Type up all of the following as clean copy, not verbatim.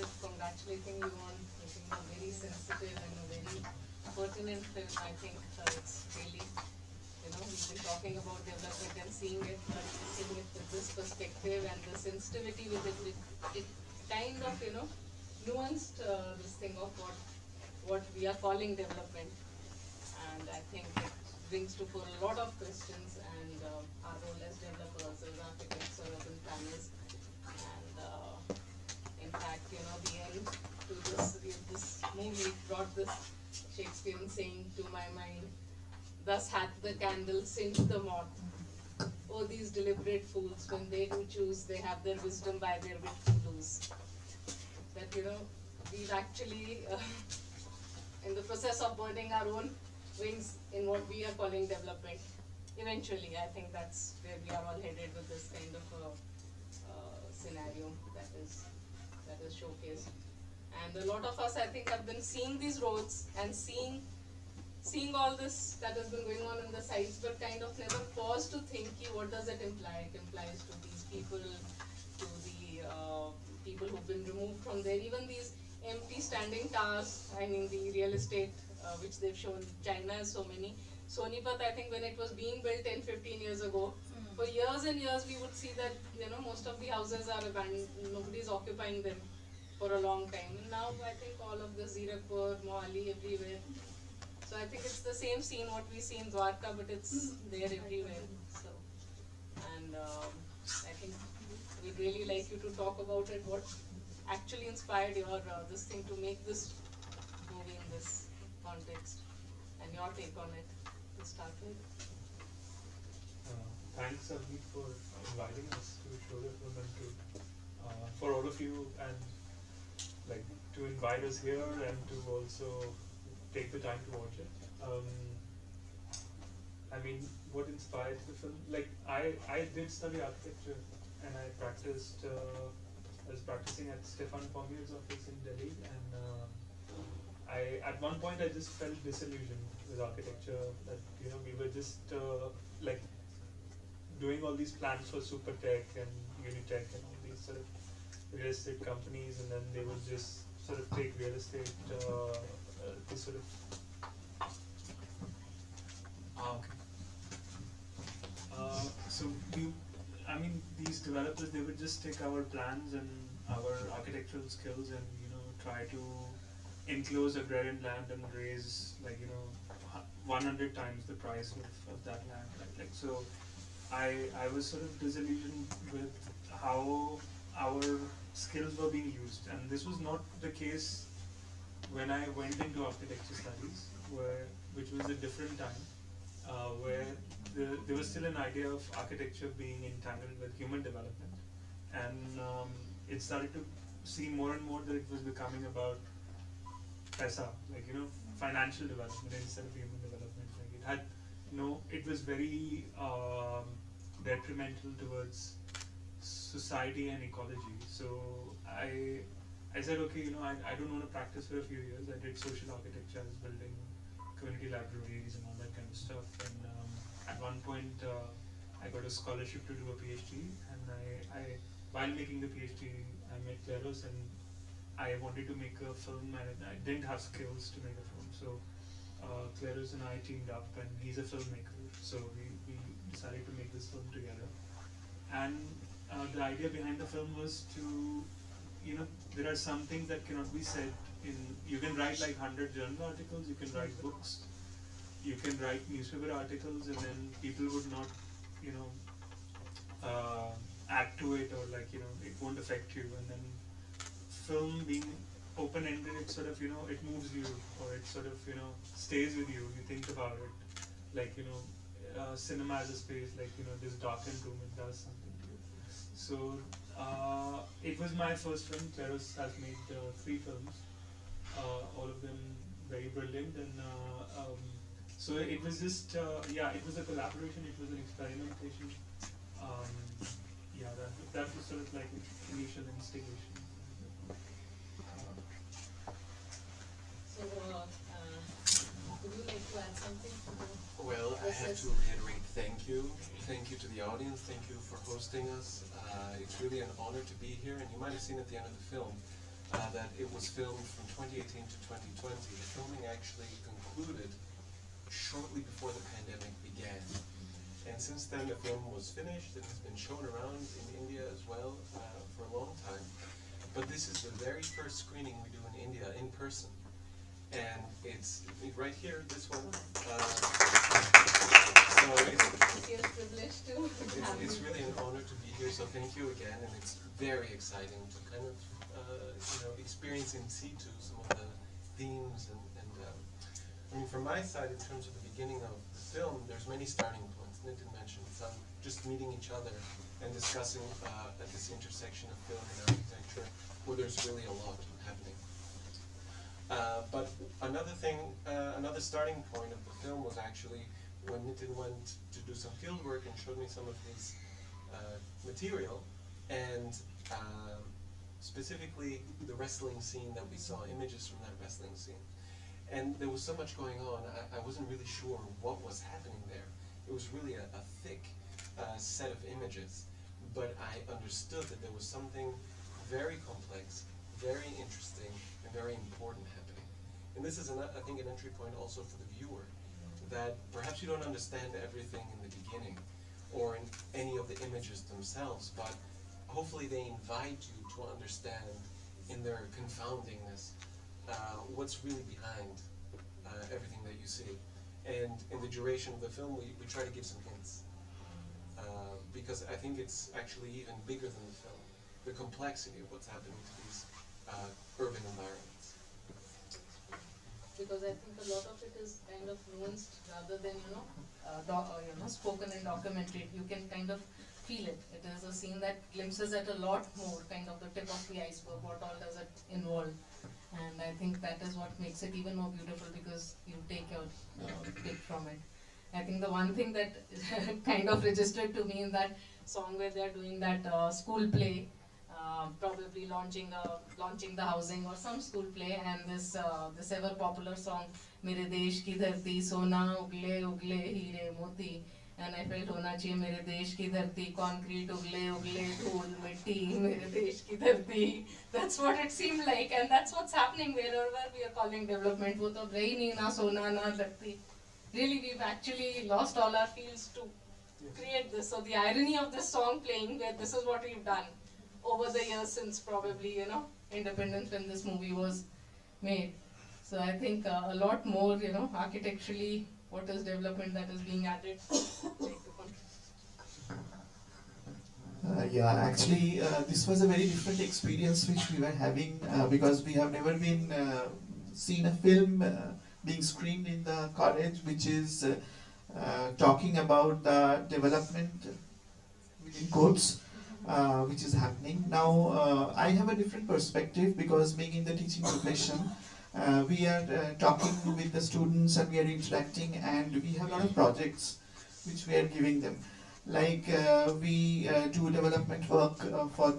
with congratulating you on making a very sensitive and a very pertinent film. I think it's really, we've been talking about development and seeing it, but seeing it with this perspective and the sensitivity with it kind of, nuanced this thing of what we are calling development. And I think it brings to fore a lot of questions and our role as developers, as architects or urban planners. And in fact, the end to this movie brought this Shakespearean saying to my mind, "Thus hath the candle singed the moth. Oh, these deliberate fools, when they do choose, they have their wisdom by their wit to lose." That, we've actually, in the process of burning our own wings in what we are calling development, eventually, I think that's where we are all headed with this kind of a scenario that is showcased. And a lot of us, I think, have been seeing these roads and seeing all this that has been going on in the sites, but kind of never pause to think, what does it imply? It implies to these people, to the people who've been removed from there, even these empty standing towers. I mean, the real estate which they've shown, China has so many. Sonipat, I think when it was being built 10-15 years ago, for years and years we would see that most of the houses are abandoned, nobody's occupying them for a long time. And now I think all of the Zirakpur, Mohali, everywhere. So I think it's the same scene what we see in Dwarka, but it's there everywhere. So, and I think we'd really like you to talk about it. What actually inspired your this thing to make this movie in this context, and your take on it to start with. Thanks, Avneet, for inviting us to show the film and to for all of you, and like to invite us here and to also take the time to watch it. I mean, what inspired the film? Like, I did study architecture, and I practiced. I was practicing at Stefan Pomier's office in Delhi, and I at one point I just felt disillusioned with architecture. That we were just like doing all these plans for Supertech and Unitech and all these sort of real estate companies, and then they would just sort of take real estate to sort of. Okay. So I mean, these developers, they would just take our plans and our architectural skills and try to enclose agrarian land and raise 100 times the price of that land. Like so. I was sort of disillusioned with how our skills were being used, and this was not the case when I went into architecture studies, which was a different time, where there was still an idea of architecture being entangled with human development, and it started to seem more and more that it was becoming about paisa, financial development instead of human development. Like it had, it was very detrimental towards society and ecology. So I said, okay, I don't want to practice for a few years. I did social architecture, I was building community libraries and all that kind of stuff. And at one point, I got a scholarship to do a PhD. And I while making the PhD, I met Kleros, and I wanted to make a film, and I didn't have skills to make a film. So Kleros and I teamed up, and he's a filmmaker. So we decided to make this film together. And the idea behind the film was to, there are some things that cannot be said you can write like 100 journal articles, you can write books, you can write newspaper articles, and then people would not, act to it, or it won't affect you. And then film being open-ended, it sort of, it moves you, or it sort of, stays with you. You think about it, cinema as a space, this darkened room, it does something to you. So it was my first film. Kleros has made 3 films, all of them very brilliant, and so it was just it was a collaboration, it was an experimentation. That was sort of like initial instigation. So would you like to add something to the Well, I have to reiterate thank you. Thank you to the audience. Thank you for hosting us. It's really an honor to be here, and you might have seen at the end of the film, that it was filmed from 2018 to 2020. The filming actually concluded shortly before the pandemic began. And since then the film was finished and has been shown around in India as well for a long time. But this is the very first screening we do in India in person. And it's right here, this one. So It's a privilege to have it's you. really an honor to be here, so thank you again, and it's very exciting to kind of experience in situ some of the themes and I mean, from my side, in terms of the beginning of the film, there's many starting points. Nitin mentioned some, just meeting each other and discussing at this intersection of film and architecture, where there's really a lot happening. But another thing, another starting point of the film was actually when Nitin went to do some field work and showed me some of his material, and specifically the wrestling scene that we saw, images from that wrestling scene. And there was so much going on, I wasn't really sure what was happening there. It was really a thick set of images, but I understood that there was something very complex, very interesting, and very important happening. And this is, I think, an entry point also for the viewer, that perhaps you don't understand everything in the beginning, or in any of the images themselves, but hopefully they invite you to understand in their confoundingness what's really behind everything that you see. And in the duration of the film, we try to give some hints. Because I think it's actually even bigger than the film, the complexity of what's happening to these urban environments. Because I think a lot of it is kind of nuanced rather than, spoken and documented. You can kind of feel it. It is a scene that glimpses at a lot more, kind of the tip of the iceberg, what all does it involve. And I think that is what makes it even more beautiful, because you take your pick from it. I think the one thing that kind of registered to me in that song where they're doing that school play, probably launching the housing or some school play, and this ever popular song, Mere Desh Ki Dharti, Sona Ugle Ugle Heere Moti. And I felt होना चाहिए मेरे देश की धरती, concrete उगले उगले धूल मिट्टी, मेरे देश की धरती. That's what it seemed like, and that's what's happening wherever we are calling development. वो तो रही नहीं ना सोना ना धरती. Really, we've actually lost all our fields to create this. So the irony of this song playing, where this is what we've done over the years since probably independence, when this movie was made. So I think a lot more architecturally, what is development that is being added. Yeah, actually, this was a very different experience which we were having because we have never been seen a film being screened in the college which is talking about the development within quotes which is happening. Now, I have a different perspective because being in the teaching profession, we are talking with the students and we are interacting, and we have a lot of projects which we are giving them. Like we do development work for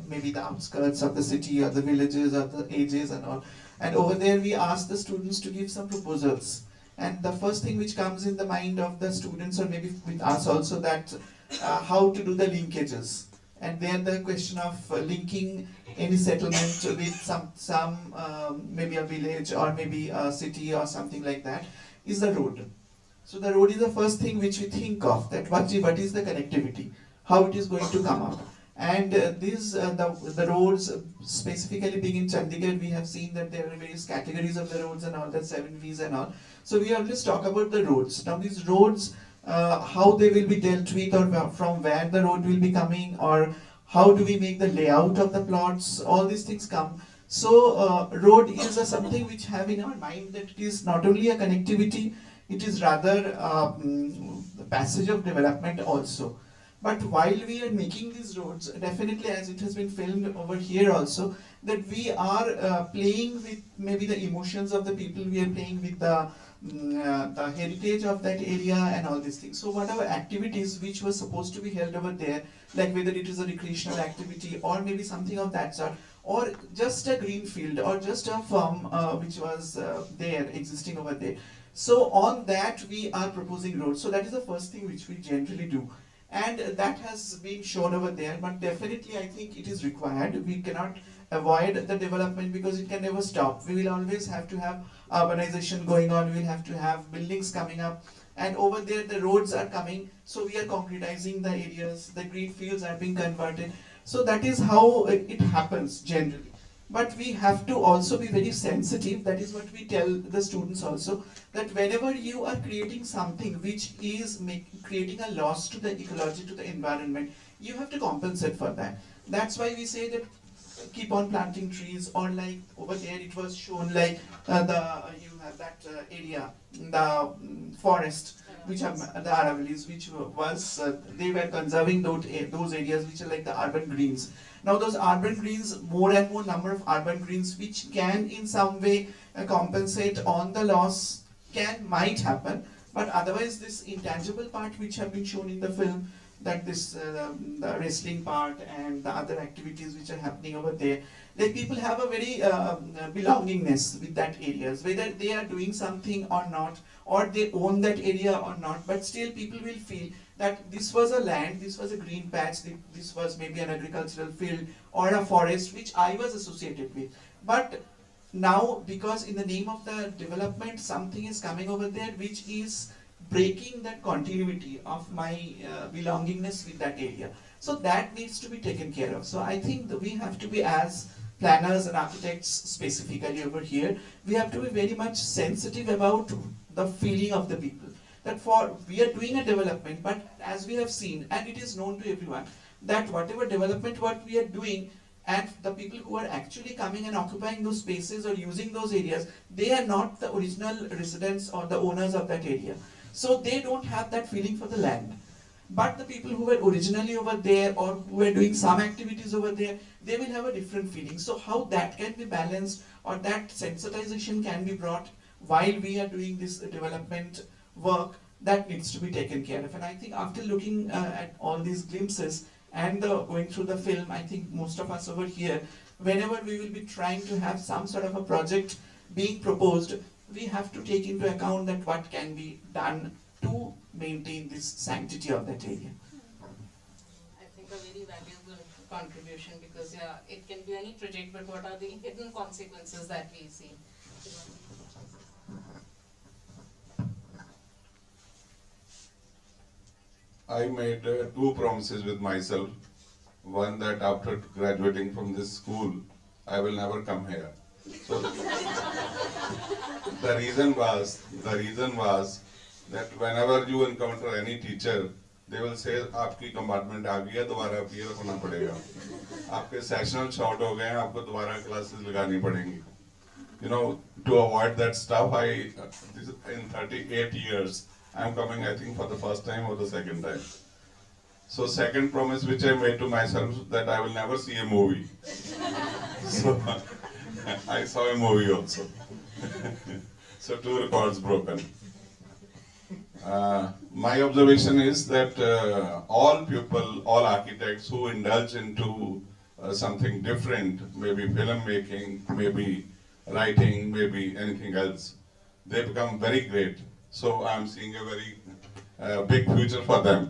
maybe the outskirts of the city or the villages or the ages and all. And over there we ask the students to give some proposals. And the first thing which comes in the mind of the students, or maybe with us also, that how to do the linkages. And then the question of linking any settlement with some maybe a village or maybe a city or something like that is the road. So the road is the first thing which we think of, that what is the connectivity, how it is going to come up. And the roads, specifically being in Chandigarh, we have seen that there are various categories of the roads and all that, 7 Vs and all. So we always talk about the roads. Now these roads, how they will be dealt with, or from where the road will be coming, or how do we make the layout of the plots, all these things come. So road is something which have in our mind that it is not only a connectivity, it is rather the passage of development also. But while we are making these roads, definitely, as it has been filmed over here also, that we are playing with maybe the emotions of the people, we are playing with the heritage of that area and all these things. So whatever activities which were supposed to be held over there, like whether it is a recreational activity or maybe something of that sort, or just a green field or just a farm which was there, existing over there. So on that we are proposing roads. So that is the first thing which we generally do. and that has been shown over there. But definitely, I think it is required. We cannot avoid the development because it can never stop. We will always have to have urbanization going on. We will have to have buildings coming up, and over there the roads are coming. So we are concretizing the areas. The green fields are being converted. So that is how it happens generally. But we have to also be very sensitive. That is what we tell the students also, that whenever you are creating something which is creating a loss to the ecology, to the environment, you have to compensate for that. That's why we say that keep on planting trees, or like over there it was shown like you have that area, the forest, which are the Aravallis, which was they were conserving those areas which are like the urban greens. Now those urban greens, more and more number of urban greens which can in some way compensate on the loss might happen, but otherwise this intangible part which have been shown in the film, that this the wrestling part and the other activities which are happening over there, like people have a very belongingness with that areas, whether they are doing something or not, or they own that area or not, but still people will feel that this was a land, this was a green patch, this was maybe an agricultural field or a forest which I was associated with. But now, because in the name of the development, something is coming over there which is breaking that continuity of my belongingness with that area. So that needs to be taken care of. So I think that we have to be, as planners and architects specifically over here, we have to be very much sensitive about the feeling of the people. That we are doing a development, but as we have seen, and it is known to everyone, that whatever development what we are doing, and the people who are actually coming and occupying those spaces or using those areas, they are not the original residents or the owners of that area. So they don't have that feeling for the land. But the people who were originally over there or who were doing some activities over there, they will have a different feeling. So how that can be balanced, or that sensitization can be brought while we are doing this development work, that needs to be taken care of. And I think after looking at all these glimpses and going through the film, I think most of us over here, whenever we will be trying to have some sort of a project being proposed, we have to take into account that what can be done to maintain this sanctity of that area. I think a very valuable contribution, because yeah, it can be any project, but what are the hidden consequences that we see? I made two promises with myself. One, that after graduating from this school, I will never come here. So the reason was that whenever you encounter any teacher, they will say, आपकी compartment आ गई है, दोबारा appear होना पड़ेगा. आपके sectional short हो गए हैं, आपको दोबारा classes लगानी पड़ेंगी. You know, to avoid that stuff, in 38 years, I am coming, I think, for the first time or the second time. So second promise which I made to myself, that I will never see a movie. So I saw a movie also. So 2 records broken. My observation is that all people, all architects who indulge into something different, maybe filmmaking, maybe writing, maybe anything else, they become very great. So I'm seeing a very big future for them.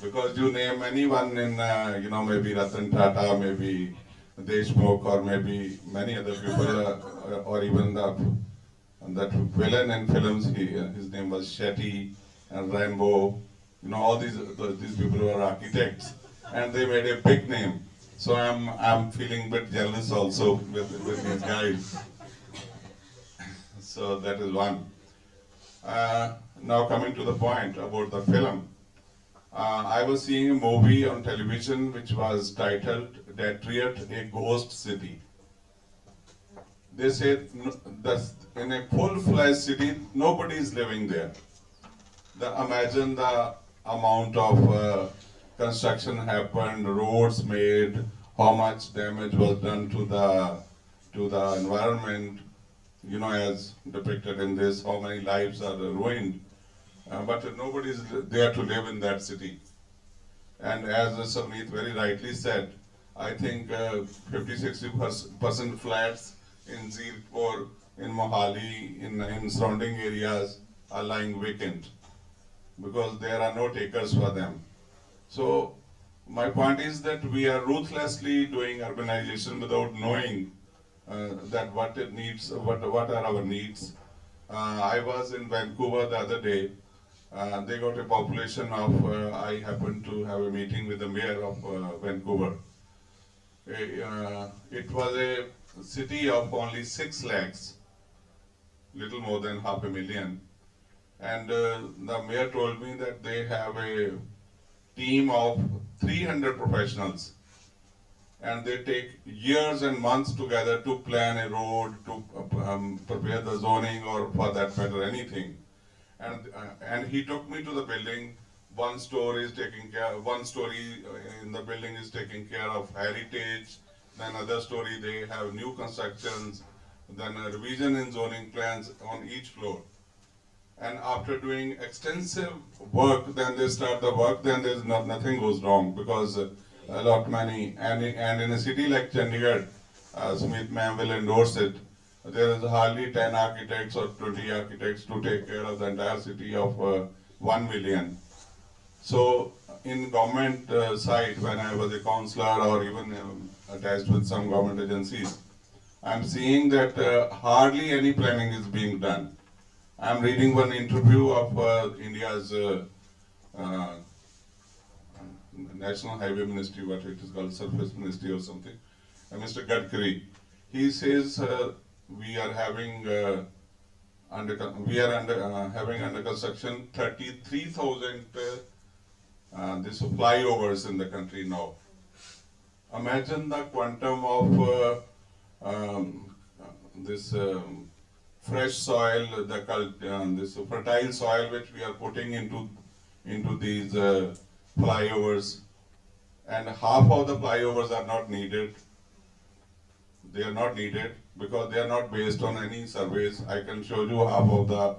Because you name anyone in, maybe Ratan Tata, maybe Deshmukh, or maybe many other people, or even that villain in films, his name was Shetty and Rambo. You know, all these people were architects, and they made a big name. So I'm feeling a bit jealous also with these guys. So that is one. Now coming to the point about the film. I was seeing a movie on television which was titled Detroit, a Ghost City. They said that in a full-fledged city, nobody is living there. Imagine the amount of construction happened, roads made, how much damage was done to the environment, you know, as depicted in this, how many lives are ruined. But nobody is there to live in that city. And as Savneet very rightly said, I think 50-60% flats in Zirpur, in Mohali, in surrounding areas are lying vacant. because there are no takers for them. So my point is that we are ruthlessly doing urbanization without knowing that what it needs, what are our needs. I was in Vancouver the other day. They got a population of, I happened to have a meeting with the mayor of Vancouver. It was a city of only 6 lakhs, little more than 500,000. And the mayor told me that they have a team of 300 professionals, and they take years and months together to plan a road, to prepare the zoning, or for that matter anything. And he took me to the building. One story is taking care. One story in the building is taking care of heritage. Then other story they have new constructions. Then a revision in zoning plans on each floor. And after doing extensive work, then they start the work. Then there's nothing goes wrong, because a lot many and in a city like Chandigarh, Smith ma'am will endorse it. There is hardly 10 architects or 20 architects to take care of the entire city of 1 million. So in government side, when I was a councillor or even attached with some government agencies, I'm seeing that hardly any planning is being done. I'm reading one interview of India's National Highway Ministry, what it is called, Surface Ministry or something, Mr. Gadkari. He says we are having having under construction 33,000 this flyovers in the country now. Imagine the quantum of this fresh soil, this fertile soil which we are putting into these flyovers, and half of the flyovers are not needed. They are not needed because they are not based on any surveys. I can show you half of the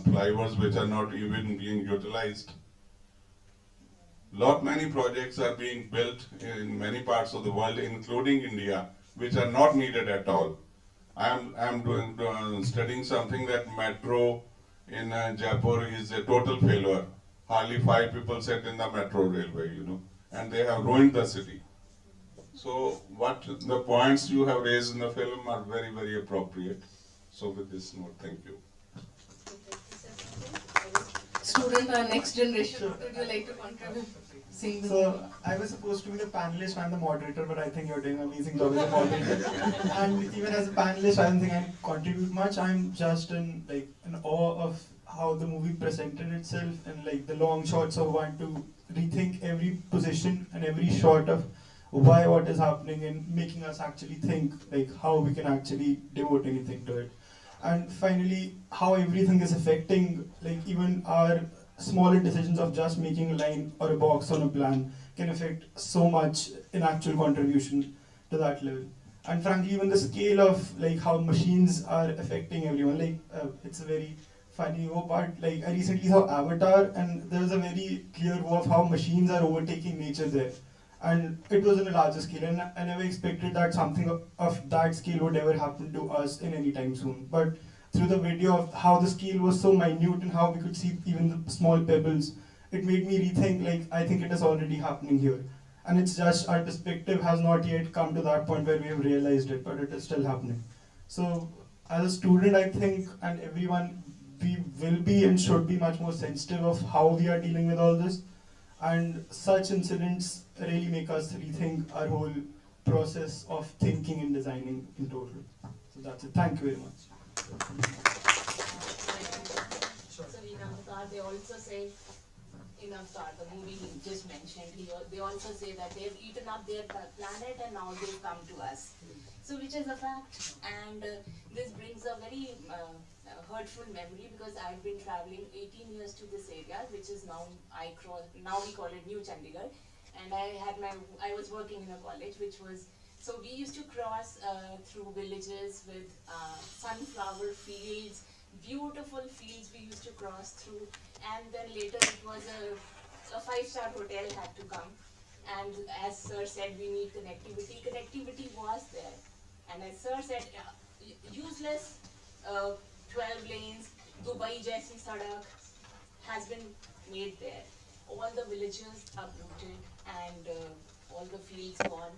flyovers which are not even being utilized. Lot many projects are being built in many parts of the world, including India, which are not needed at all. I'm studying something that metro in Jaipur is a total failure. Hardly 5 people sit in the metro railway, and they have ruined the city. So what the points you have raised in the film are very, very appropriate. So with this note, thank you. Student, our next generation, would you like to contribute? So I was supposed to be the panelist and the moderator, but I think you're doing an amazing job as a moderator. And even as a panelist, I don't think I contribute much. I'm just in awe of how the movie presented itself, and the long shots of one to rethink every position and every shot of why what is happening, and making us actually think how we can actually devote anything to it. And finally, how everything is affecting even our smaller decisions of just making a line or a box on a plan can affect so much in actual contribution to that level. And frankly, even the scale of how machines are affecting everyone, it's a very funny part. I recently saw Avatar, and there was a very clear view of how machines are overtaking nature there. And it was on a larger scale, and I never expected that something of that scale would ever happen to us in any time soon. But through the video of how the scale was so minute and how we could see even the small pebbles, it made me rethink, I think it is already happening here. And it's just our perspective has not yet come to that point where we have realized it, but it is still happening. So as a student, I think, and everyone, we will be and should be much more sensitive of how we are dealing with all this. And such incidents really make us rethink our whole process of thinking and designing in total. So that's it. Thank you very much. So in Avatar, they also say, in Avatar, the movie he just mentioned, they also say that they've eaten up their planet and now they've come to us. So which is a fact, and this brings a very hurtful memory, because I've been traveling 18 years to this area, which is now we call it New Chandigarh, and I was working in a college, so we used to cross through villages with sunflower fields, beautiful fields we used to cross through, and then later it was a 5-star hotel had to come, and as sir said, we need connectivity was there, and as sir said, useless 12 lanes, Dubai jaisi sadak has been made there. All the villages uprooted and all the fields gone,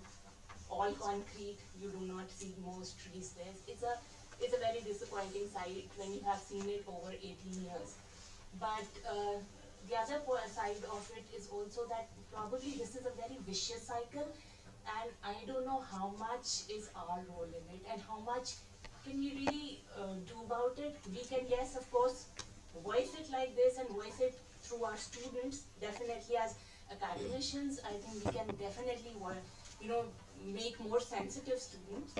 all concrete. You do not see most trees there. It's a very disappointing sight when you have seen it over 18 years. But the other side of it is also that probably this is a very vicious cycle, and I don't know how much is our role in it and how much can we really do about it. We can, yes, of course, voice it like this and voice it through our students. Definitely as academicians, I think we can definitely make more sensitive students.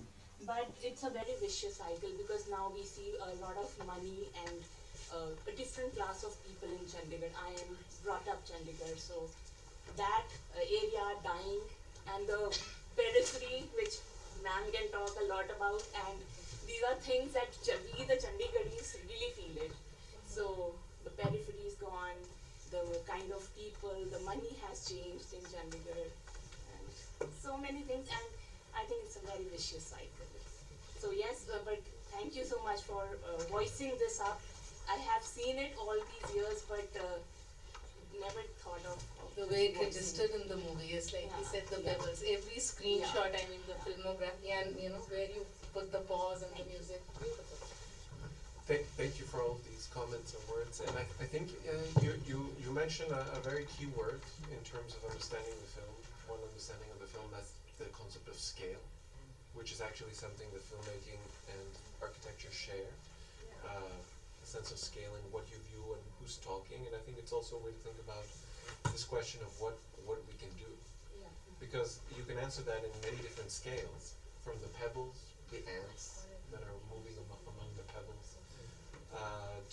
But it's a very vicious cycle because now we see a lot of money and a different class of people in Chandigarh. I am brought up Chandigarh, so that area dying and the periphery, which ma'am can talk a lot about, and these are things that we the Chandigarhis really feel it. So the periphery is gone, the kind of people, the money has changed in Chandigarh, and so many things, and I think it's a very vicious cycle. So yes, but thank you so much for voicing this up. I have seen it all these years, but never thought of The way it voicing registered in the movie is like he Yeah, said, the yeah. pebbles. Every screenshot, I mean, the filmography and where you put the pause and the music. Beautiful. Thank you for all of these comments and words. And I think you mentioned a very key word in terms of understanding the film. One understanding of the film, that's the concept of scale, which is actually something that filmmaking and architecture share. A sense of scale and what you view and who's talking. And I think it's also a way to think about this question of what we can do. Yeah. Because you can answer that in many different scales, from the pebbles, the ants that are moving among the pebbles,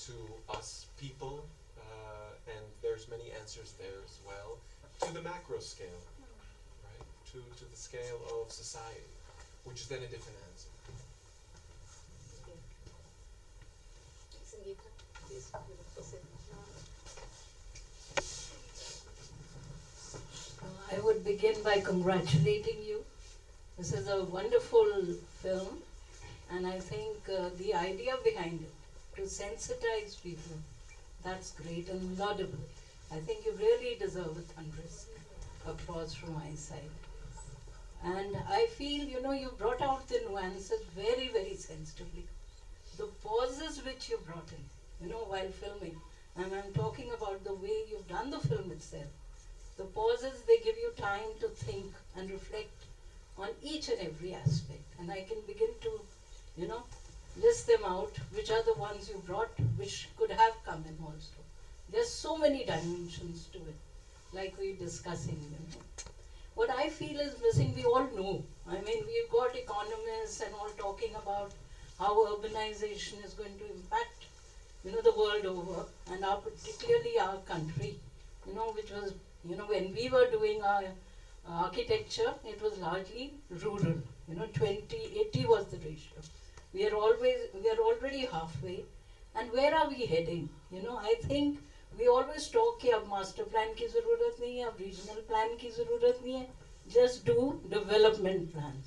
to us people, and there's many answers there as well, to the macro scale, right? To the scale of society, which is then a different answer. Sangeeta, please, proceed. I would begin by congratulating you. This is a wonderful film, and I think the idea behind it, to sensitize people, that's great and laudable. I think you really deserve a thunderous applause from my side. And I feel, you brought out the nuances very, very sensitively. The pauses which you brought in, while filming, and I'm talking about the way you've done the film itself. The pauses, they give you time to think and reflect on each and every aspect. And I can begin to, list them out, which are the ones you brought, which could have come in also. There's so many dimensions to it, like we're discussing, What I feel is missing, we all know. I mean, we've got economists and all talking about how urbanization is going to impact, the world over, and particularly our country, which was, when we were doing our architecture, it was largely rural, 20-80 was the ratio. We are already halfway, and where are we heading? I think we always talk कि अब master plan की ज़रूरत नहीं है, अब regional plan की ज़रूरत नहीं है, just do development plans.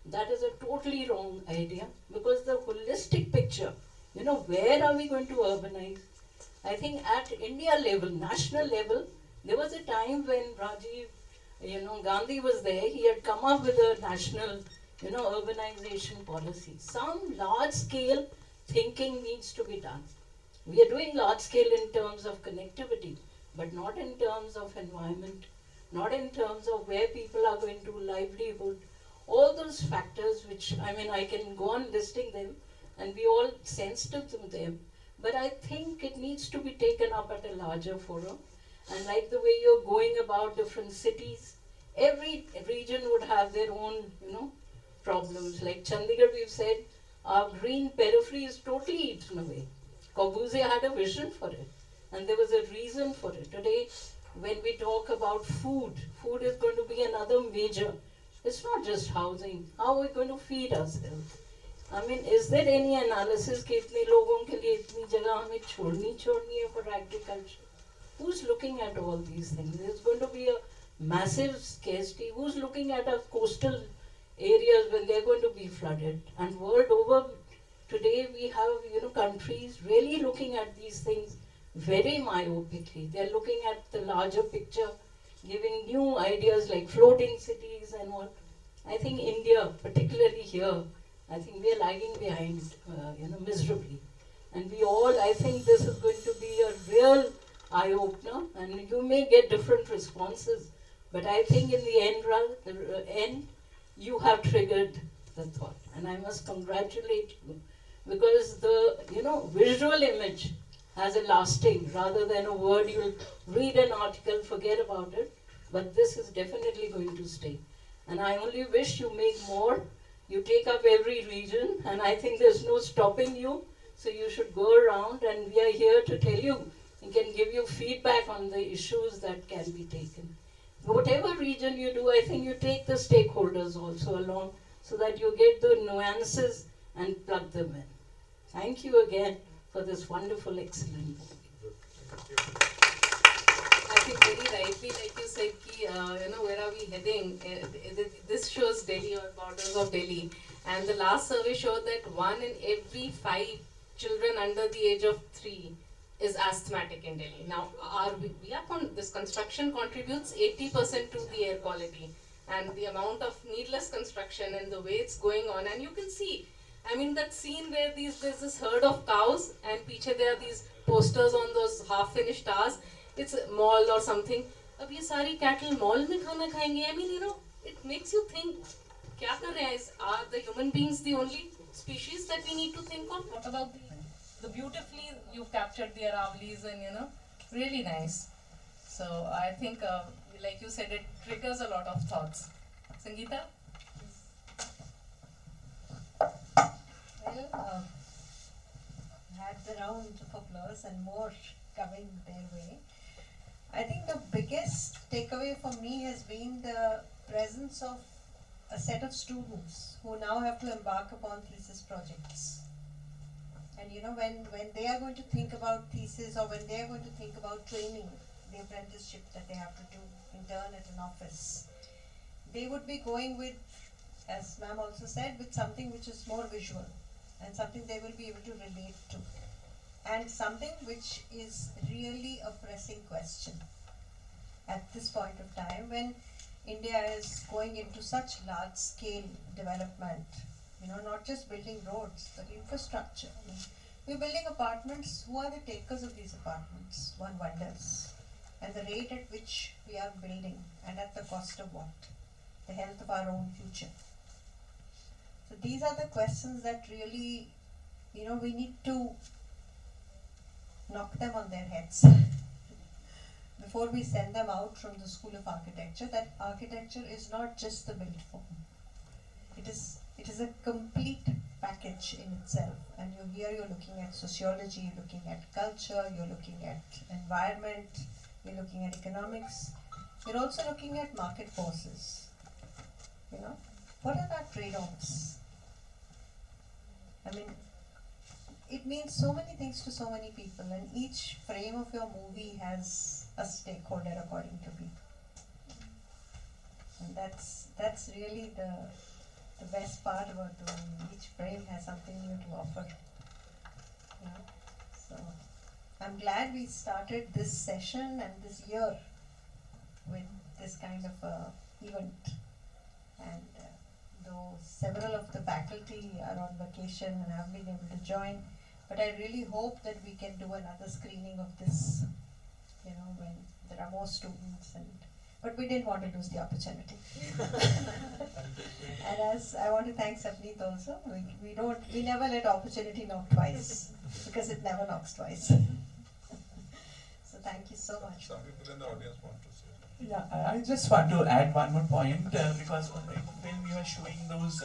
That is a totally wrong idea, because the holistic picture, where are we going to urbanize? I think at India level, national level, there was a time when Rajiv, Gandhi was there, he had come up with a national, urbanization policy. Some large scale thinking needs to be done. We are doing large scale in terms of connectivity, but not in terms of environment, not in terms of where people are going to livelihood. All those factors which, I can go on listing them and be all sensitive to them, but I think it needs to be taken up at a larger forum. And like the way you're going about different cities, every region would have their own, problems. Like Chandigarh, we've said, our green periphery is totally eaten away. Corbusier had a vision for it, and there was a reason for it. Today, when we talk about food, food is going to be another major. It's not just housing. How are we going to feed ourselves? Is there any analysis कि इतने लोगों के लिए इतनी जगह हमें छोड़नी है for agriculture? Who's looking at all these things? There's going to be a massive scarcity. Who's looking at our coastal areas when they're going to be flooded? And world over, today we have, countries really looking at these things very myopically. They're looking at the larger picture, giving new ideas like floating cities and what. I think India, particularly here, I think we are lagging behind, miserably. And we all, I think this is going to be a real eye-opener, and you may get different responses, but I think in the end, you have triggered the thought. And I must congratulate you, because the, visual image has a lasting, rather than a word you'll read an article, forget about it, but this is definitely going to stay. And I only wish you make more. You take up every region, and I think there's no stopping you. So you should go around, and we are here to tell you and can give you feedback on the issues that can be taken. Whatever region you do, I think you take the stakeholders also along so that you get the nuances and plug them in. Thank you again for this wonderful, excellent movie. I think very rightly, like you said, where are we heading? This shows Delhi or borders of Delhi. And the last survey showed that 1 in every 5 children under the age of 3 is asthmatic in Delhi. Now, this construction contributes 80% to the air quality. And the amount of needless construction and the way it's going on. And you can see, that scene where there's this herd of cows and piche there are these posters on those half-finished towers. It's a mall or something. Ab ye sari cattle mall mein khana khayenge. It makes you think, kya kar rahe hain? Are the human beings the only species that we need to think of? What about the beautifully you've captured the Aravali's and really nice. So I think, like you said, it triggers a lot of thoughts. Sangeeta? Well, had the round of applause and more coming their way. I think the biggest takeaway for me has been the presence of a set of students who now have to embark upon thesis projects. And when they are going to think about thesis, or when they are going to think about training, the apprenticeship that they have to do, intern at an office, they would be going with, as ma'am also said, with something which is more visual and something they will be able to relate to, and something which is really a pressing question at this point of time when India is going into such large scale development, not just building roads, but infrastructure. We're building apartments. Who are the takers of these apartments? One wonders. And the rate at which we are building, and at the cost of what? The health of our own future. So these are the questions that really, we need to knock them on their heads before we send them out from the School of Architecture, that architecture is not just the built form. It is a complete package in itself. And you're looking at sociology, you're looking at culture, you're looking at environment, you're looking at economics, you're also looking at market forces. What are our trade-offs? It means so many things to so many people, and each frame of your movie has a stakeholder according to me. And that's really the best part about the movie. Each frame has something new to offer. So I'm glad we started this session and this year with this kind of event. And though several of the faculty are on vacation and haven't been able to join, but I really hope that we can do another screening of this, when there are more students. But we didn't want to lose the opportunity. And as I want to thank Sapneet also, we never let opportunity knock twice, because it never knocks twice. So thank you so much. Some people in the audience want to say. Yeah, I just want to add one more point, because when we were showing those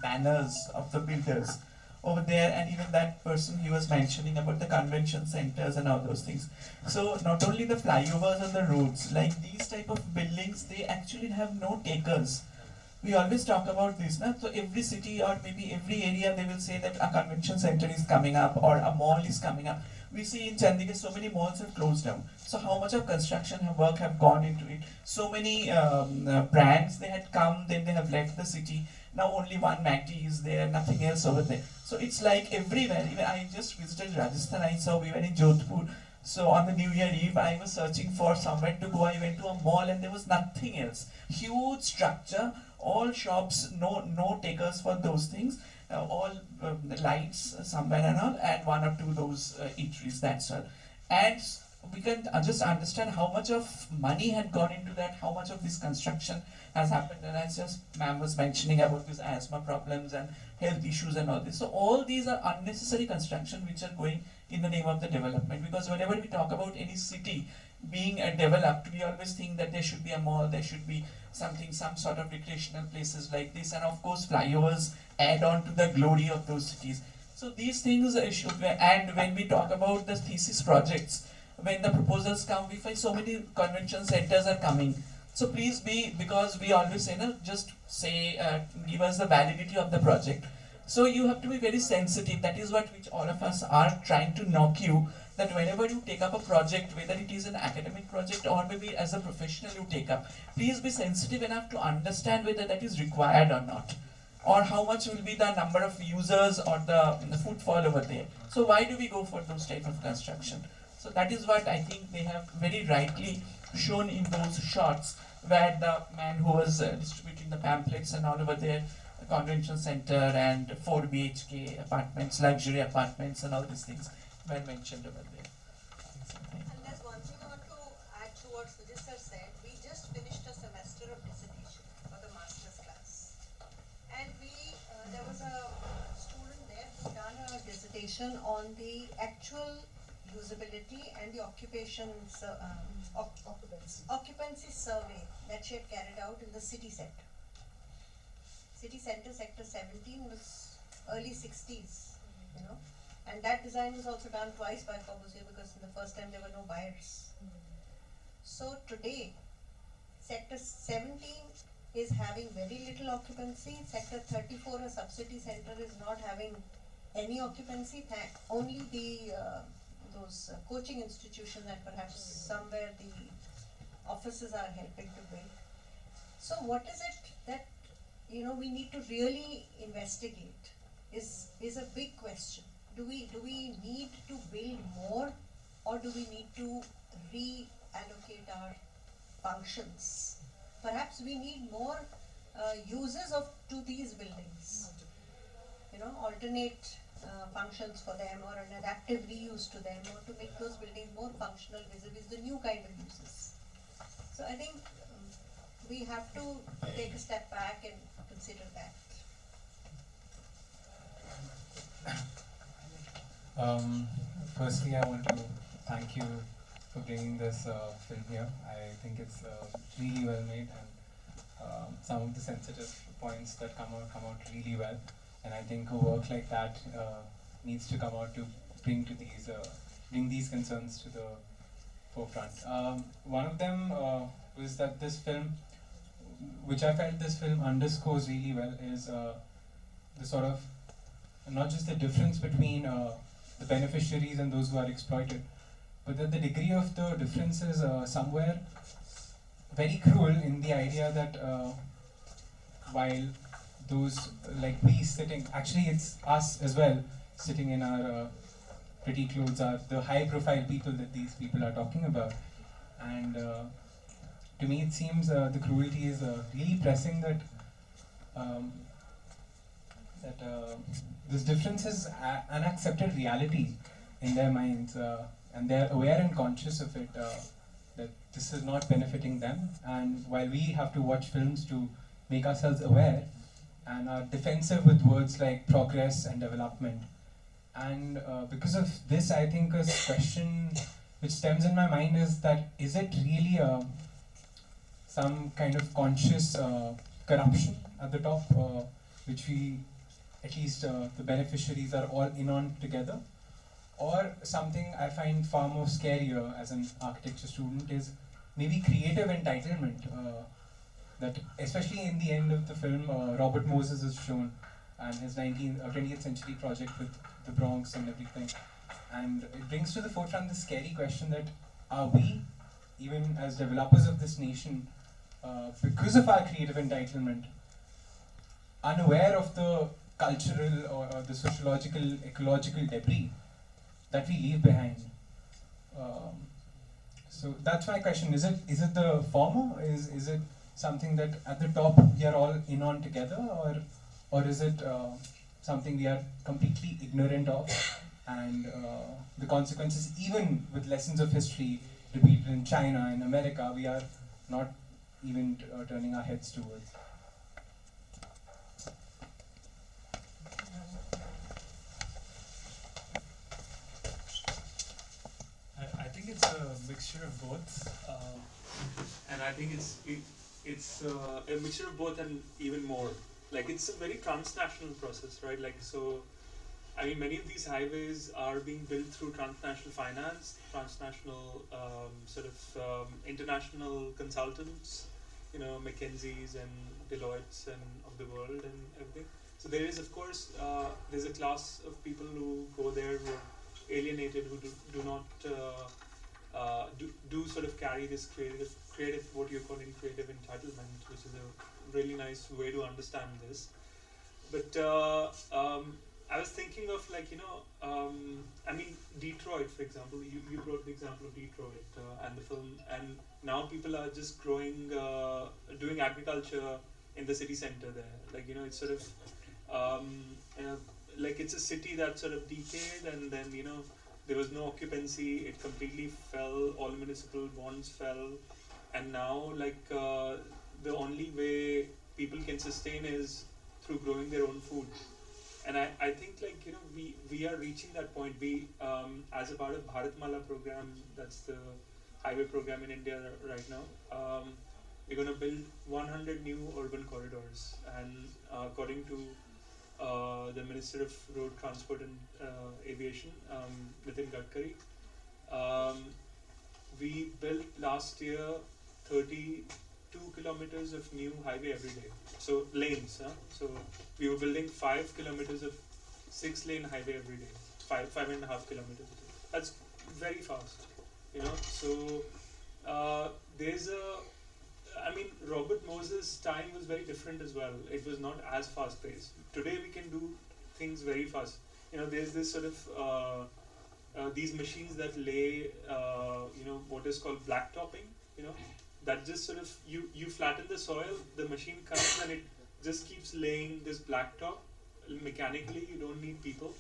banners of the builders over there, and even that person, he was mentioning about the convention centers and all those things. So not only the flyovers and the roads, like these type of buildings, they actually have no takers. We always talk about this, na? So every city or maybe every area, they will say that a convention center is coming up or a mall is coming up. We see in Chandigarh so many malls have closed down. So how much of construction work have gone into it? So many brands, they had come, then they have left the city. Now only one MACD is there, nothing else over there. So it's like everywhere. Even I just visited Rajasthan, I saw we were in Jodhpur. So on the New Year Eve, I was searching for somewhere to go. I went to a mall and there was nothing else. Huge structure, all shops, no takers for those things. All lights somewhere and all, and one or two those eateries. That's all. And we can just understand how much of money had gone into that, how much of this construction has happened. And as just ma'am was mentioning about these asthma problems and health issues and all this. So all these are unnecessary construction which are going in the name of the development. Because whenever we talk about any city being developed, we always think that there should be a mall, there should be something, some sort of recreational places like this, and of course flyovers add on to the glory of those cities. So these things should be, and when we talk about the thesis projects, when the proposals come, we find so many convention centers are coming. So please be, because we always say, no, just say, give us the validity of the project. So you have to be very sensitive. That is what which all of us are trying to knock you, that whenever you take up a project, whether it is an academic project or maybe as a professional you take up, please be sensitive enough to understand whether that is required or not, or how much will be the number of users or the footfall over there. So why do we go for those type of construction? So that is what I think they have very rightly shown in those shots, where the man who was distributing the pamphlets and all over there, the convention center and 4 BHK apartments, luxury apartments and all these things were mentioned over there. And there's one thing I want to add to what Sujit sir said. We just finished a semester of dissertation for the master's class. And there was a student there who done a dissertation on the actual usability and the occupancy survey that she had carried out in the city center. City center, sector 17 was early 60s, you know. And that design was also done twice by Corbusier because in the first time there were no buyers. So today, sector 17 is having very little occupancy. Sector 34, a sub-city center, is not having any occupancy. Only the those coaching institutions and perhaps somewhere the offices are helping to build. So what is it that we need to really investigate is a big question. Do we need to build more, or do we need to reallocate our functions? Perhaps we need more uses to these buildings. Alternate functions for them, or an adaptive reuse to them, or to make those buildings more functional vis-a-vis the new kind of uses. So I think we have to take a step back and consider that. Firstly, I want to thank you for bringing this film here. I think it's really well made, and some of the sensitive points that come out really well. And I think a work like that needs to come out to bring these concerns to the forefront. One of them was that this film, which I felt this film underscores really well, is the sort of not just the difference between the beneficiaries and those who are exploited, but that the degree of the difference is somewhere very cruel in the idea that while those, like we sitting, actually it's us as well, sitting in our pretty clothes, are the high profile people that these people are talking about. And to me it seems the cruelty is really pressing that this difference is an accepted reality in their minds, and they're aware and conscious of it, that this is not benefiting them. And while we have to watch films to make ourselves aware, and are defensive with words like progress and development. And because of this, I think a question which stems in my mind is that, is it really some kind of conscious corruption at the top, which we, at least the beneficiaries, are all in on together? Or something I find far more scarier as an architecture student is maybe creative entitlement. That especially in the end of the film, Robert Moses is shown, and his 20th century project with the Bronx and everything. And it brings to the forefront the scary question that, are we, even as developers of this nation, because of our creative entitlement, unaware of the cultural or the sociological, ecological debris that we leave behind? So that's my question. Is it the former? Is it something that at the top we are all in on together, or is it something we are completely ignorant of, and the consequences, even with lessons of history repeated in China and America, we are not even turning our heads towards? I think it's a mixture of both, and I think it's a mixture of both and even more. Like it's a very transnational process, right? Like so, I mean, many of these highways are being built through transnational finance, transnational international consultants, you know, McKinsey's and Deloitte's and of the world and everything. So there is, of course, there's a class of people who go there who are alienated, who do not do sort of carry this creative, what you're calling creative entitlement, which is a really nice way to understand this. But I was thinking of like, you know, I mean, Detroit, for example, you brought the example of Detroit and the film, and now people are just growing, doing agriculture in the city center there. Like, you know, it's sort of, like it's a city that sort of decayed, and then, you know, there was no occupancy, it completely fell, all municipal bonds fell, and now like the only way people can sustain is through growing their own food. And I think like, you know, we are reaching that point. We as a part of Bharatmala program, that's the highway program in India right now, we're going to build 100 new urban corridors, and according to the Minister of Road Transport and Aviation, Nitin Gadkari, we built last year 32 kilometers of new highway every day. So lanes, so we were building 5 kilometers of 6-lane highway every day, 5.5 kilometers. That's very fast, you know. So there's a, I mean, Robert Moses' time was very different as well. It was not as fast paced. Today we can do things very fast. You know, there's this sort of these machines that lay, you know, what is called blacktopping. You know, that just sort of you flatten the soil, the machine comes and it just keeps laying this blacktop mechanically. You don't need people,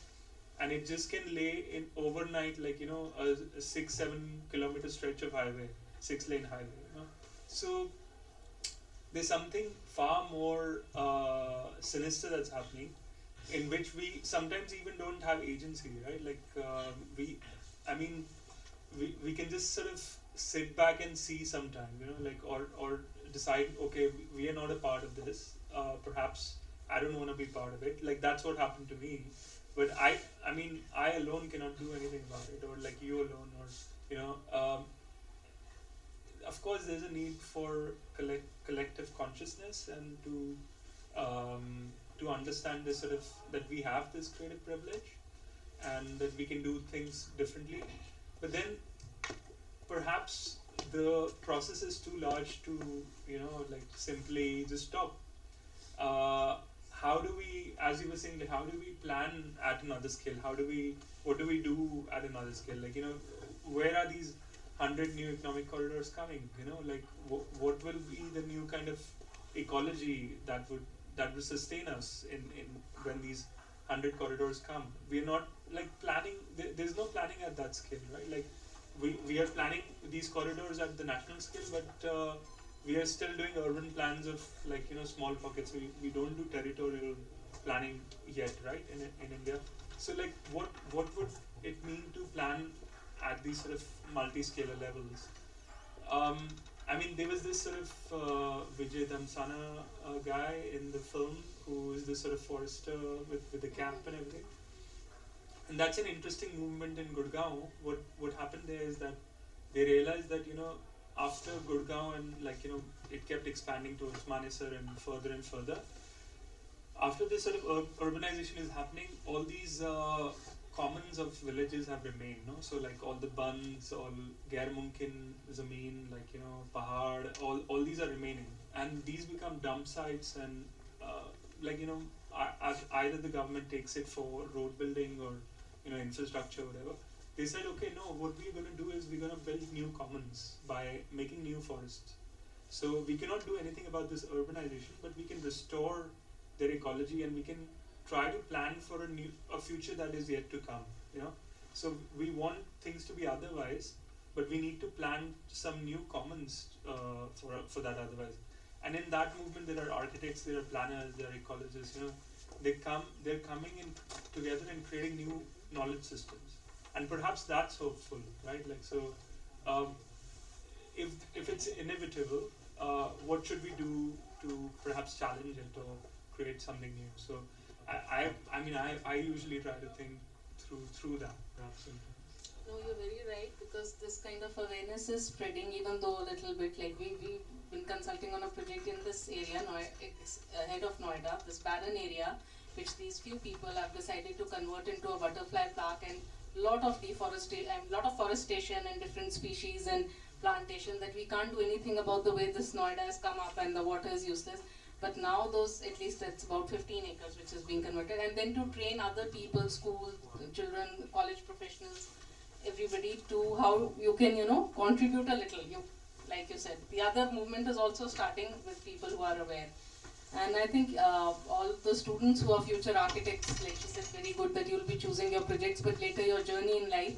and it just can lay in overnight, like, you know, a 6-7 kilometer stretch of highway, 6-lane highway. You know? So there's something far more sinister that's happening, in which we sometimes even don't have agency, right? Like we can just sort of sit back and see sometime, you know, like or decide, okay, we are not a part of this. Perhaps I don't want to be part of it. Like that's what happened to me. But I mean, I alone cannot do anything about it, or like you alone, or you know. Of course, there's a need for collective consciousness, and to understand this sort of, that we have this creative privilege, and that we can do things differently. But then, perhaps the process is too large to, you know, like simply just stop. How do we, as you were saying, how do we plan at another scale? What do we do at another scale? Like, you know, where are these 100 new economic corridors coming? You know, like what will be the new kind of ecology that would sustain us in when these 100 corridors come? We are not like planning. There's no planning at that scale, right? Like we are planning these corridors at the national scale, but we are still doing urban plans of, like, you know, small pockets. We don't do territorial planning yet, right? In India. So like what would it mean to plan at these sort of multi-scalar levels? I mean, there was this sort of Vijay Damsana guy in the film who is this sort of forester with the cap and everything. And that's an interesting movement in Gurgaon. What happened there is that they realized that, you know, after Gurgaon and, like, you know, it kept expanding to Manesar and further. After this sort of urbanization is happening, all these commons of villages have remained, no? So like all the bands, all Gair Mumkin Zameen, like, you know, Pahad, all these are remaining, and these become dump sites, and like, you know, either the government takes it for road building or, you know, infrastructure or whatever. they said, okay, no, what we're going to do is we're going to build new commons by making new forests. So we cannot do anything about this urbanization, but we can restore their ecology, and we can try to plan for a future that is yet to come. You know, so we want things to be otherwise, but we need to plan some new commons for that otherwise. And in that movement, there are architects, there are planners, there are ecologists. You know, they're coming in together and creating new knowledge systems, and perhaps that's hopeful, right? Like so, if it's inevitable, what should we do to perhaps challenge it or create something new? So, I usually try to think through that, perhaps. No, you're very right, because this kind of awareness is spreading, even though a little bit. Like we've been consulting on a project in this area, ahead of Noida, this barren area, which these few people have decided to convert into a butterfly park, and lot of forestation and different species and plantation, that we can't do anything about the way this Noida has come up and the water is useless. But now those, at least that's about 15 acres which is being converted, and then to train other people, school children, college professionals, everybody, to how you can, contribute a little. Like you said, the other movement is also starting with people who are aware. And I think all the students who are future architects, like she said, very good that you'll be choosing your projects, but later your journey in life,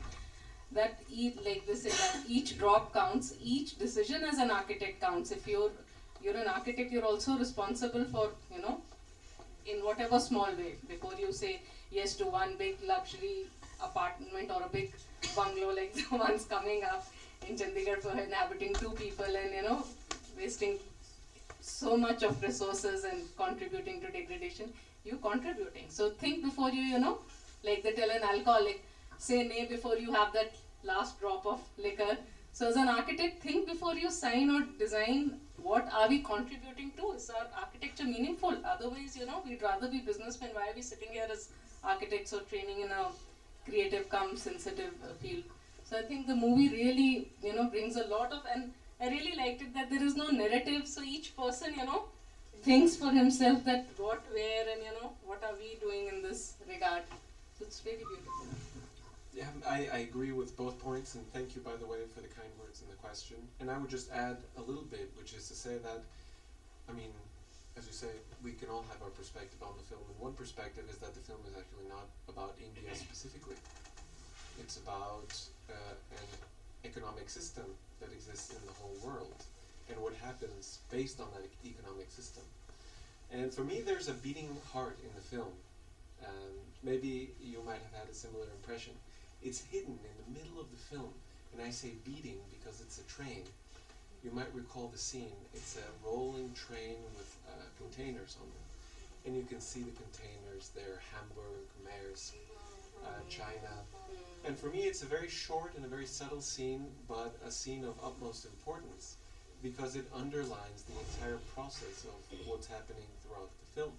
that like they say, that each drop counts, each decision as an architect counts. If you're an architect, you're also responsible for, in whatever small way, before you say yes to one big luxury apartment or a big bungalow like the ones coming up in Chandigarh for inhabiting 2 people and, wasting so much of resources and contributing to degradation, you contributing. So think before you, like they tell an alcoholic, say nay before you have that last drop of liquor. So as an architect, think before you sign or design, what are we contributing to? Is our architecture meaningful? Otherwise, we'd rather be businessmen. Why are we sitting here as architects or training in a creative sensitive field? So I think the movie really, brings a lot of, and I really liked it that there is no narrative. So each person, thinks for himself that what, where, and what are we doing in this regard. So it's really beautiful. Yeah, I agree with both points, and thank you, by the way, for the kind words and the question. And I would just add a little bit, which is to say that, as you say, we can all have our perspective on the film, and one perspective is that the film is actually not about India specifically. It's about an economic system that exists in the whole world, and what happens based on that economic system. And for me, there's a beating heart in the film. Maybe you might have had a similar impression. It's hidden in the middle of the film, and I say beating because it's a train. You might recall the scene. It's a rolling train with containers on them, and you can see the containers there: Hamburg, Maersk, China. And for me, it's a very short and a very subtle scene, but a scene of utmost importance because it underlines the entire process of what's happening throughout the film.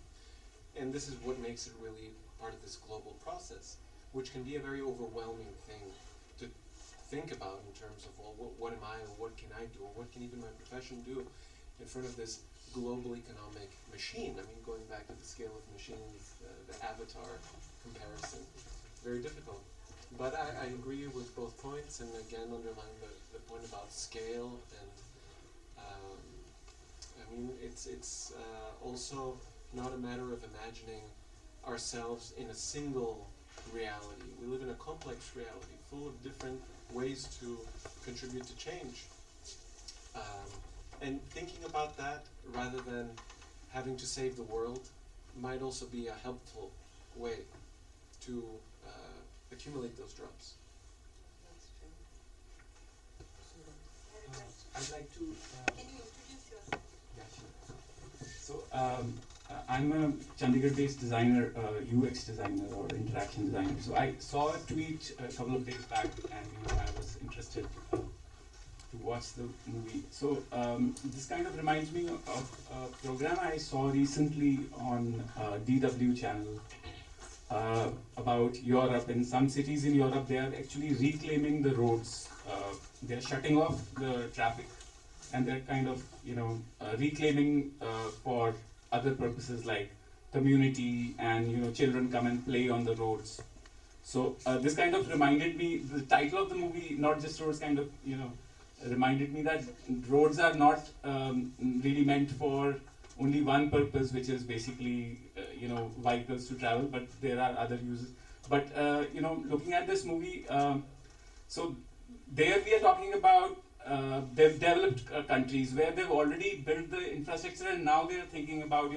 And this is what makes it really part of this global process, which can be a very overwhelming thing to think about in terms of, well, what am I, or what can I do, or what can even my profession do in front of this global economic machine? Going back to the scale of machines, the Avatar comparison, very difficult. But I agree with both points, and again underline the point about scale, and it's also not a matter of imagining ourselves in a single reality. We live in a complex reality, full of different ways to contribute to change. And thinking about that, rather than having to save the world, might also be a helpful way to accumulate those drops. I'd like to... Can you introduce yourself? Yeah, sure. So, I'm a Chandigarh-based designer, UX designer or interaction designer. So I saw a tweet a couple of days back, and I was interested to watch the movie. So this kind of reminds me of a program I saw recently on DW channel about Europe. In some cities in Europe, they are actually reclaiming the roads. They're shutting off the traffic, and they're kind of reclaiming for other purposes like community, and children come and play on the roads. So this kind of reminded me, the title of the movie, Not Just Roads, kind of, reminded me that roads are not really meant for only one purpose, which is basically, vehicles to travel, but there are other uses. But, looking at this movie, so there we are talking about they've developed countries where they've already built the infrastructure, and now they're thinking about,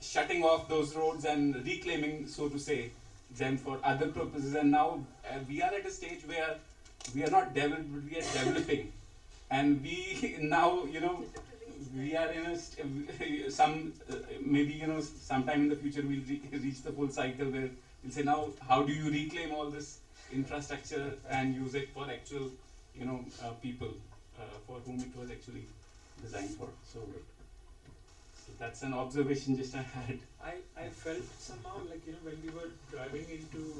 shutting off those roads and reclaiming, so to say, them for other purposes. And now we are at a stage where we are not developed, we are developing. And we now, we are in maybe, sometime in the future we'll reach the full cycle where we'll say, now, how do you reclaim all this infrastructure and use it for actual, people for whom it was actually designed for. So that's an observation just I had. I felt somehow like, when we were driving into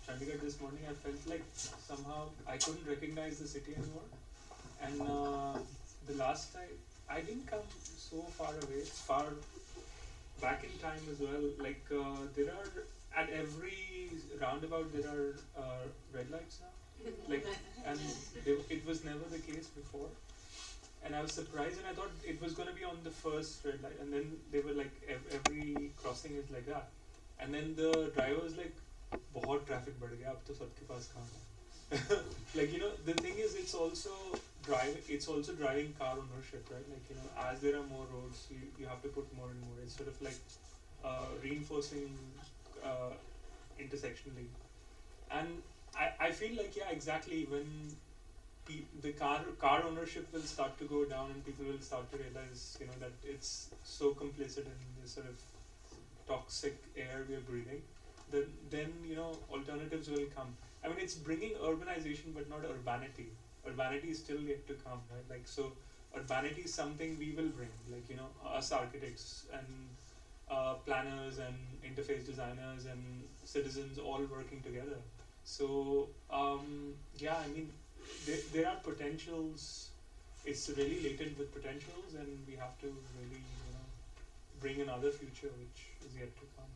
Chandigarh this morning, I felt like somehow I couldn't recognize the city anymore. And the last time, I didn't come so far away, far back in time as well. Like there are, at every roundabout there are red lights now. Like, and it was never the case before. And I was surprised, and I thought it was going to be on the first red light, and then they were like, every crossing is like that. And then the driver was like, "बहुत traffic बढ़ गया, अब तो सबके पास car है." Like, the thing is, it's also driving car ownership, right? Like, as there are more roads, you have to put more and more. It's sort of like reinforcing intersectionally. And I feel like, yeah, exactly, when the car ownership will start to go down and people will start to realize, that it's so complicit in this sort of toxic air we are breathing, then alternatives will come. I mean, it's bringing urbanization, but not urbanity. Urbanity is still yet to come, right? Like, so urbanity is something we will bring, like, us architects and planners and interface designers and citizens all working together. So, yeah, I mean, there are potentials. It's really latent with potentials, and we have to really, bring another future which is yet to come.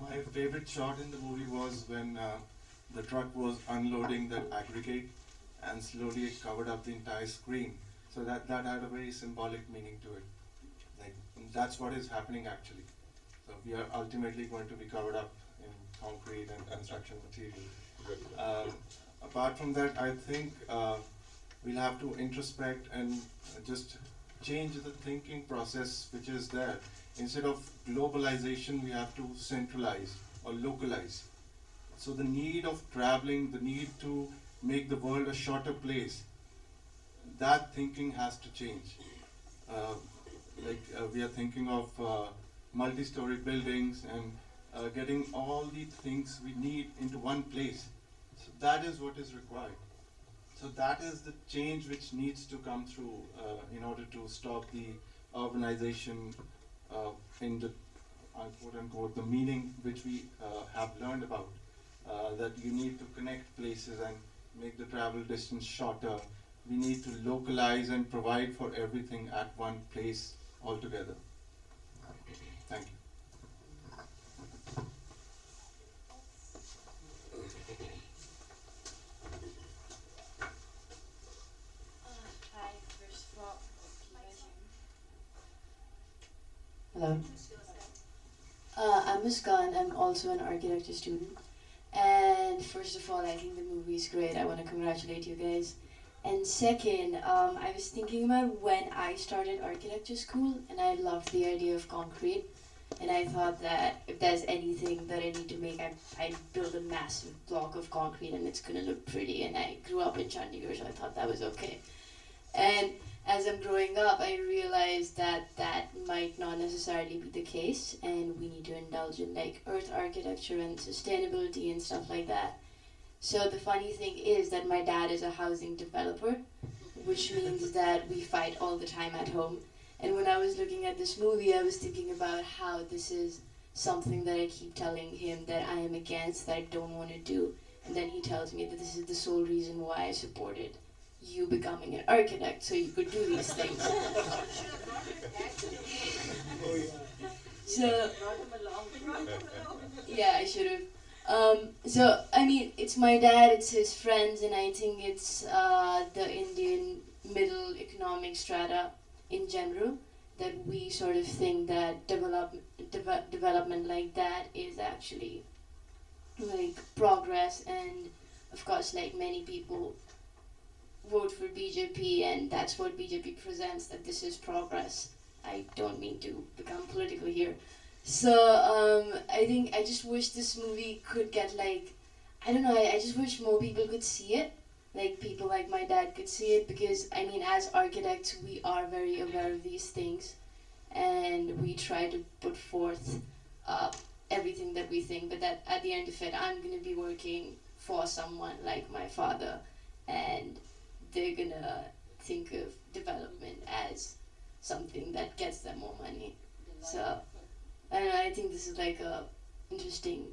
My favorite shot in the movie was when the truck was unloading that aggregate, and slowly it covered up the entire screen. So that had a very symbolic meaning to it. Like, that's what is happening actually. So we are ultimately going to be covered up in concrete and construction material. Apart from that, I think we'll have to introspect and just change the thinking process which is there. Instead of globalization, we have to centralize or localize. So the need of traveling, the need to make the world a shorter place, that thinking has to change. We are thinking of multi-story buildings and getting all the things we need into one place. So that is what is required. So that is the change which needs to come through in order to stop the urbanization in the quote unquote the meaning which we have learned about, that you need to connect places and make the travel distance shorter. We need to localize and provide for everything at one place altogether. Thank you. Hi, first of all, Hello. I'm Muskan. I'm also an architecture student. And first of all, I think the movie is great. I want to congratulate you guys. And second, I was thinking about when I started architecture school, and I loved the idea of concrete. And I thought that if there's anything that I need to make, I'd build a massive block of concrete and it's gonna look pretty. And I grew up in Chandigarh, so I thought that was okay. And as I'm growing up, I realized that that might not necessarily be the case, and we need to indulge in like earth architecture and sustainability and stuff like that. So the funny thing is that my dad is a housing developer, which means that we fight all the time at home. And when I was looking at this movie, I was thinking about how this is something that I keep telling him that I am against, that I don't want to do. And then he tells me that this is the sole reason why I supported you becoming an architect, so you could do these things. So, yeah, I should have. So, I mean, it's my dad, it's his friends, and I think it's the Indian middle economic strata in general that we sort of think that development like that is actually like progress, and of course, like many people vote for BJP, and that's what BJP presents, that this is progress. I don't mean to become political here. So I think I just wish this movie could get like, I don't know, I just wish more people could see it. Like people like my dad could see it, because I mean as architects we are very aware of these things, and we try to put forth everything that we think, but that at the end of it I'm going to be working for someone like my father, and they're going to think of development as something that gets them more money. So I think this is like a interesting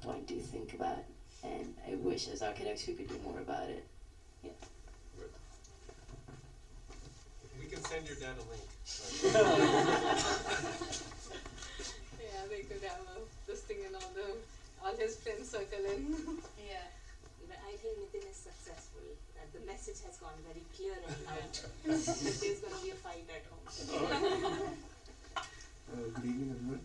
point to think about, and I wish as architects we could do more about it. Yeah. We can send your dad a link. Yeah, they could have this thing and all his friends circle in. Yeah, but I think Nitin is successful. That the message has gone very clear and loud. That there's going to be a fight at home. Good evening, everyone.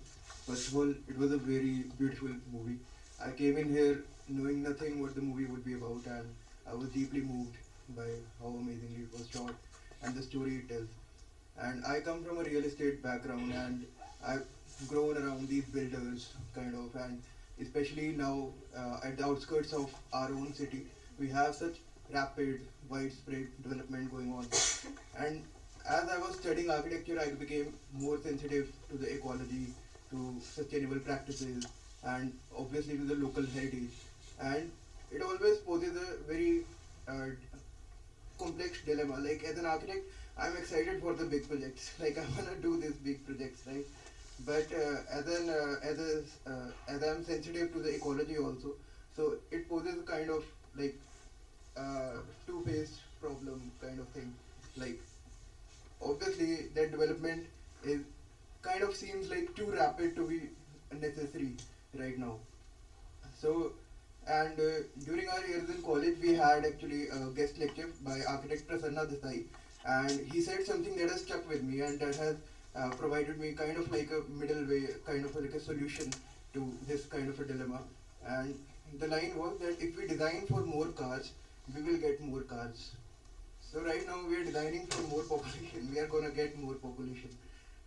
First of all, it was a very beautiful movie. I came in here knowing nothing what the movie would be about, and I was deeply moved by how amazingly it was shot and the story it tells. And I come from a real estate background, and I've grown around these builders, kind of, and especially now at the outskirts of our own city, we have such rapid, widespread development going on. And as I was studying architecture, I became more sensitive to the ecology, to sustainable practices, and obviously to the local heritage. And it always poses a very complex dilemma. Like as an architect, I'm excited for the big projects. Like I want to do these big projects, right? But as I'm sensitive to the ecology also, so it poses a kind of like two-faced problem kind of thing. Like obviously that development is kind of seems like too rapid to be necessary right now. So, and during our years in college, we had actually a guest lecture by architect Prasanna Desai, and he said something that has stuck with me, and that has provided me kind of like a middle way, kind of like a solution to this kind of a dilemma. And the line was that if we design for more cars, we will get more cars. So right now we are designing for more population, we are gonna get more population.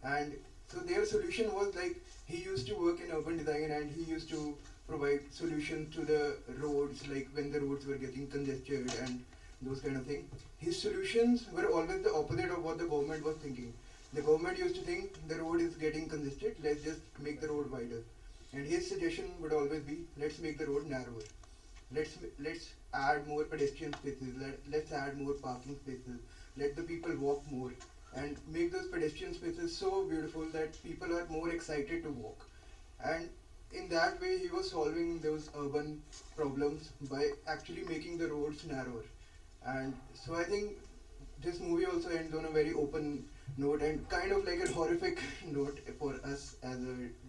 And so their solution was like, he used to work in urban design, and he used to provide solutions to the roads, like when the roads were getting congested and those kind of things. His solutions were always the opposite of what the government was thinking. The government used to think the road is getting congested, let's just make the road wider. And his suggestion would always be, let's make the road narrower. Let's add more pedestrian spaces, let's add more parking spaces, let the people walk more, and make those pedestrian spaces so beautiful that people are more excited to walk. And in that way he was solving those urban problems by actually making the roads narrower. And so I think this movie also ends on a very open note, and kind of like a horrific note for us as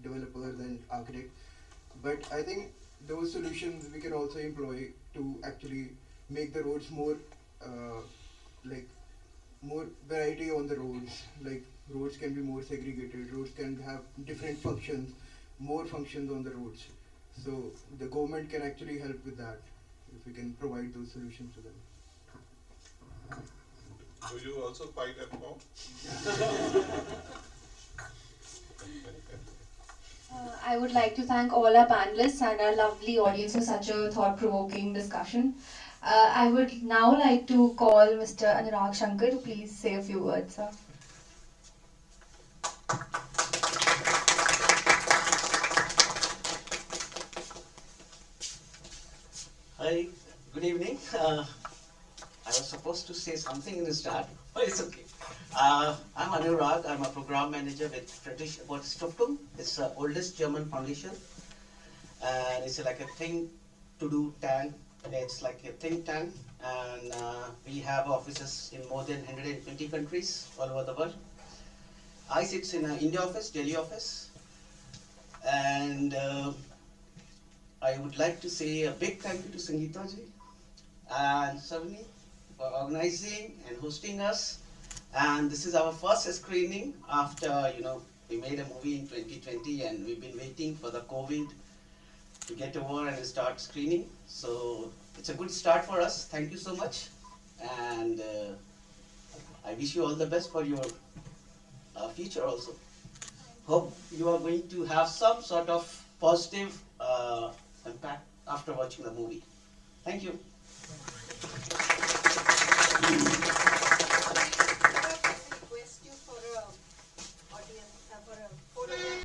developers and architects. But I think those solutions we can also employ to actually make the roads more like more variety on the roads. Like roads can be more segregated, roads can have different functions, more functions on the roads. So the government can actually help with that if we can provide those solutions to them. Do you also fight at home? I would like to thank all our panelists and our lovely audience for such a thought-provoking discussion. I would now like to call Mr. Anurag Shankar to please say a few words, sir. Hi, good evening. I was supposed to say something in the start, but it's okay. I'm Anurag. I'm a program manager with Friedrich Ebert Stiftung. It's the oldest German foundation, and it's like a thing to do tank. It's like a think tank, and we have offices in more than 120 countries all over the world. I sit in an India office, Delhi office, and I would like to say a big thank you to Sangeeta ji and Savni for organizing and hosting us. And this is our first screening after, we made a movie in 2020 and we've been waiting for the COVID to get over and start screening. So it's a good start for us. Thank you so much. And I wish you all the best for your future also. Hope you are going to have some sort of positive impact after watching the movie. Thank you.